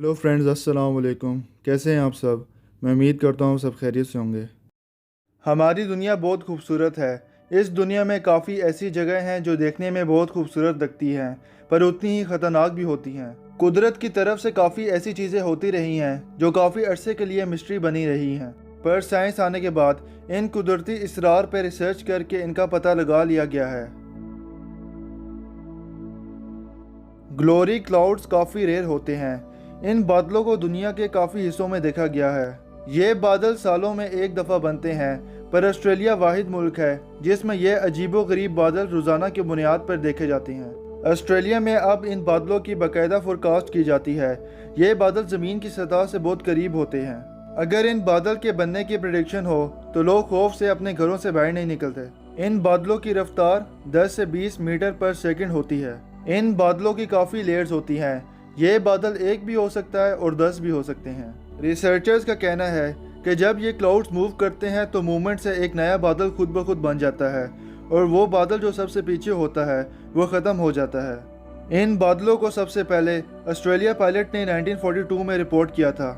Hello friends, अस्सलाम वालेकुम। कैसे हैं आप सब? मैं उम्मीद करता हूँ सब खैरियत से होंगे। हमारी दुनिया बहुत खूबसूरत है। इस दुनिया में काफ़ी ऐसी जगह हैं जो देखने में बहुत खूबसूरत लगती हैं, पर उतनी ही ख़तरनाक भी होती हैं। कुदरत की तरफ से काफ़ी ऐसी चीज़ें होती रही हैं जो काफ़ी अरसे के लिए मिस्ट्री बनी रही हैं, पर साइंस आने के बाद इन कुदरती इसरार पर रिसर्च करके इनका पता लगा लिया गया है। ग्लोरी क्लाउड्स काफ़ी रेयर होते हैं। इन बादलों को दुनिया के काफ़ी हिस्सों में देखा गया है। ये बादल सालों में एक दफ़ा बनते हैं, पर ऑस्ट्रेलिया वाहिद मुल्क है जिसमें यह अजीबोगरीब बादल रोज़ाना की बुनियाद पर देखे जाते हैं। ऑस्ट्रेलिया में अब इन बादलों की बाकायदा फोरकास्ट की जाती है। ये बादल ज़मीन की सतह से बहुत करीब होते हैं। अगर इन बादल के बनने की प्रेडिक्शन हो तो लोग खौफ से अपने घरों से बाहर नहीं निकलते। इन बादलों की रफ्तार 10 से 20 मीटर पर सेकंड होती है। इन बादलों की काफ़ी लेयर्स होती हैं। ये बादल एक भी हो सकता है और 10 भी हो सकते हैं। रिसर्चर्स का कहना है कि जब ये क्लाउड्स मूव करते हैं तो मूवमेंट से एक नया बादल खुद ब खुद बन जाता है और वो बादल जो सबसे पीछे होता है वो ख़त्म हो जाता है। इन बादलों को सबसे पहले ऑस्ट्रेलिया पायलट ने 1942 में रिपोर्ट किया था।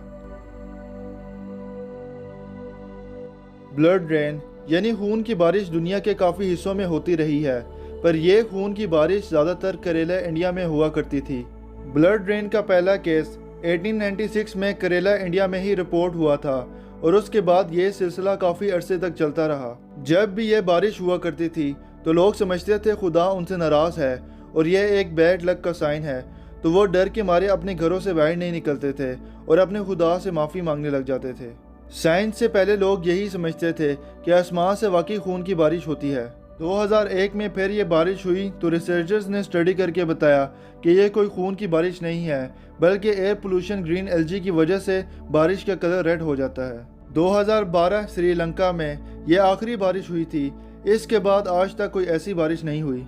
ब्लड रेन यानी खून की बारिश दुनिया के काफ़ी हिस्सों में होती रही है, पर यह खून की बारिश ज़्यादातर करेला इंडिया में हुआ करती थी। ब्लड रेन का पहला केस 1896 में करेला इंडिया में ही रिपोर्ट हुआ था और उसके बाद ये सिलसिला काफ़ी अरसे तक चलता रहा। जब भी यह बारिश हुआ करती थी तो लोग समझते थे खुदा उनसे नाराज़ है और यह एक बैड लक का साइन है, तो वो डर के मारे अपने घरों से बाहर नहीं निकलते थे और अपने खुदा से माफ़ी मांगने लग जाते थे। साइंस से पहले लोग यही समझते थे कि आसमान से वाकई खून की बारिश होती है। 2001 में फिर ये बारिश हुई तो रिसर्चर्स ने स्टडी करके बताया कि ये कोई खून की बारिश नहीं है, बल्कि एयर पोल्यूशन ग्रीन एलजी की वजह से बारिश का कलर रेड हो जाता है। 2012 श्रीलंका में ये आखिरी बारिश हुई थी। इसके बाद आज तक कोई ऐसी बारिश नहीं हुई।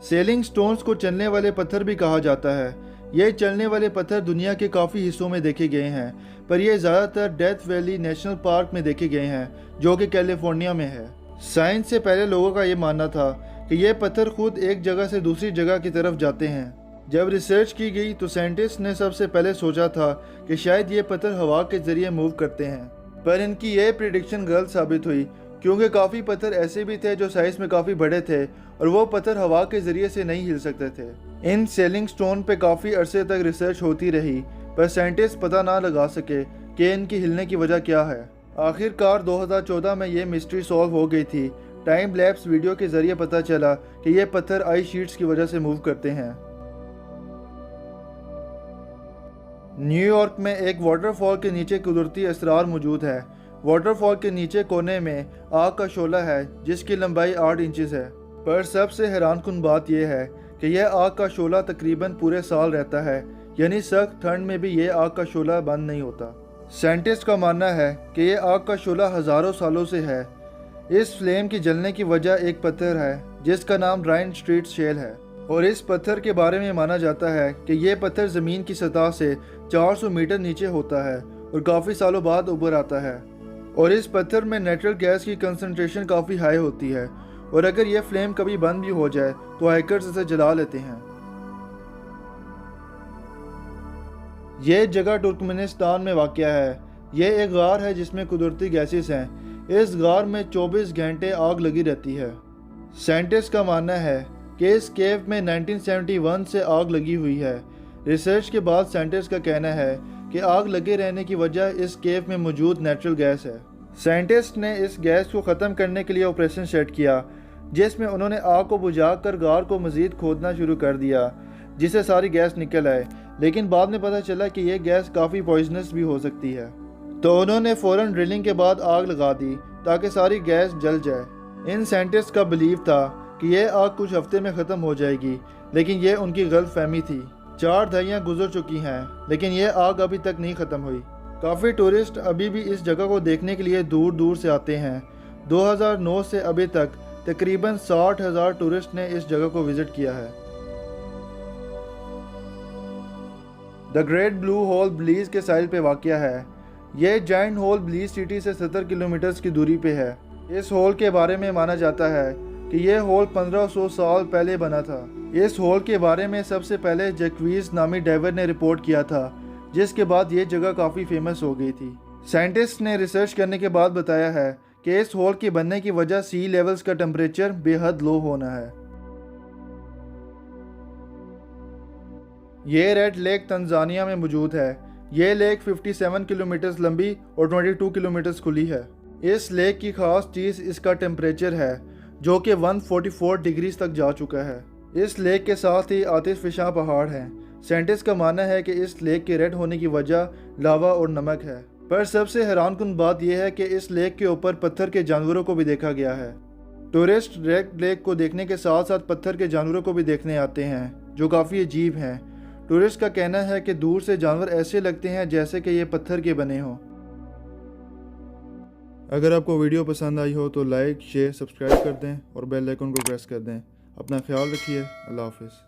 सेलिंग स्टोन्स को चलने वाले पत्थर भी कहा जाता है। ये चलने वाले पत्थर दुनिया के काफ़ी हिस्सों में देखे गए हैं, पर ये ज़्यादातर डेथ वैली नेशनल पार्क में देखे गए हैं जो कि कैलिफोर्निया में है। साइंस से पहले लोगों का ये मानना था कि ये पत्थर खुद एक जगह से दूसरी जगह की तरफ जाते हैं। जब रिसर्च की गई तो साइंटिस्ट ने सबसे पहले सोचा था कि शायद ये पत्थर हवा के ज़रिए मूव करते हैं, पर इनकी ये प्रिडिक्शन गलत साबित हुई, क्योंकि काफ़ी पत्थर ऐसे भी थे जो साइज़ में काफ़ी बड़े थे और वो पत्थर हवा के ज़रिए से नहीं हिल सकते थे। इन सेलिंग स्टोन पे काफ़ी अरसे तक रिसर्च होती रही, पर साइंटिस्ट पता ना लगा सके कि इनकी हिलने की वजह क्या है। आखिरकार 2014 में ये मिस्ट्री सॉल्व हो गई थी। टाइम लैप्स वीडियो के ज़रिए पता चला कि ये पत्थर आइस शीट्स की वजह से मूव करते हैं। न्यूयॉर्क में एक वाटरफॉल के नीचे कुदरती असरार मौजूद है। वाटरफॉल के नीचे कोने में आग का शोला है जिसकी लंबाई 8 इंचेस है, पर सबसे हैरानकुन बात यह है कि यह आग का शोला तकरीबन पूरे साल रहता है, यानी सख्त ठंड में भी यह आग का शोला बंद नहीं होता। साइंटिस्ट का मानना है कि यह आग का शोला हज़ारों सालों से है। इस फ्लेम की जलने की वजह एक पत्थर है जिसका नाम राइन स्ट्रीट शेल है, और इस पत्थर के बारे में माना जाता है कि यह पत्थर ज़मीन की सतह से 400 मीटर नीचे होता है और काफ़ी सालों बाद उभर आता है। और इस पत्थर में नेचुरल गैस की कंसंट्रेशन काफ़ी हाई होती है, और अगर यह फ्लेम कभी बंद भी हो जाए तो हाइकर्स इसे जला लेते हैं। यह जगह तुर्कमेनिस्तान में वाक़या है। यह एक गार है जिसमें कुदरती गैसेस हैं। इस गार में 24 घंटे आग लगी रहती है। साइंटिस्ट का मानना है कि इस केव में 1971 से आग लगी हुई है। रिसर्च के बाद साइंटिस्ट का कहना है कि आग लगे रहने की वजह इस केव में मौजूद नेचुरल गैस है। साइंटिस्ट ने इस गैस को ख़त्म करने के लिए ऑपरेशन सेट किया, जिसमें उन्होंने आग को बुझाकर गार को मज़ीद खोदना शुरू कर दिया जिससे सारी गैस निकल आए, लेकिन बाद में पता चला कि यह गैस काफ़ी पॉइजनस भी हो सकती है। तो उन्होंने फ़ौरन ड्रिलिंग के बाद आग लगा दी ताकि सारी गैस जल जाए। इन साइंटिस्ट का बिलीव था कि यह आग कुछ हफ्ते में ख़त्म हो जाएगी, लेकिन यह उनकी गलतफहमी थी। 4 दहाइयाँ गुजर चुकी हैं लेकिन यह आग अभी तक नहीं ख़त्म हुई। काफ़ी टूरिस्ट अभी भी इस जगह को देखने के लिए दूर दूर से आते हैं। 2009 से अभी तक तकरीबन 60,000 टूरिस्ट ने इस जगह को विज़िट किया है। द ग्रेट ब्लू होल ब्लीज़ के साहिल पे वाक़या है। यह जाइंट होल ब्लीज़ सिटी से 70 किलोमीटर की दूरी पे है। इस होल के बारे में माना जाता है कि यह होल 1500 साल पहले बना था। इस होल के बारे में सबसे पहले जैक्वीज नामी डाइवर ने रिपोर्ट किया था, जिसके बाद ये जगह काफ़ी फेमस हो गई थी। साइंटिस्ट ने रिसर्च करने के बाद बताया है कि इस होल के बनने की वजह सी लेवल्स का टेम्परेचर बेहद लो होना है। ये रेड लेक तंजानिया में मौजूद है। ये लेक 57 किलोमीटर लंबी और 22 किलोमीटर खुली है। इस लेक की खास चीज़ इसका टेम्परेचर है, जो कि 144 डिग्रीज तक जा चुका है। इस लेक के साथ ही आतिशफशां पहाड़ हैं। साइंटिस्ट का मानना है कि इस लेक के रेड होने की वजह लावा और नमक है। पर सबसे हैरानकुन बात यह है कि इस लेक के ऊपर पत्थर के जानवरों को भी देखा गया है। टूरिस्ट रेड लेक को देखने के साथ साथ पत्थर के जानवरों को भी देखने आते हैं, जो काफ़ी अजीब हैं। टूरिस्ट का कहना है कि दूर से जानवर ऐसे लगते हैं जैसे कि ये पत्थर के बने हों। अगर आपको वीडियो पसंद आई हो तो लाइक, शेयर, सब्सक्राइब कर दें और बेल आइकन को प्रेस कर दें। अपना ख्याल रखिए। अल्लाह हाफिज़।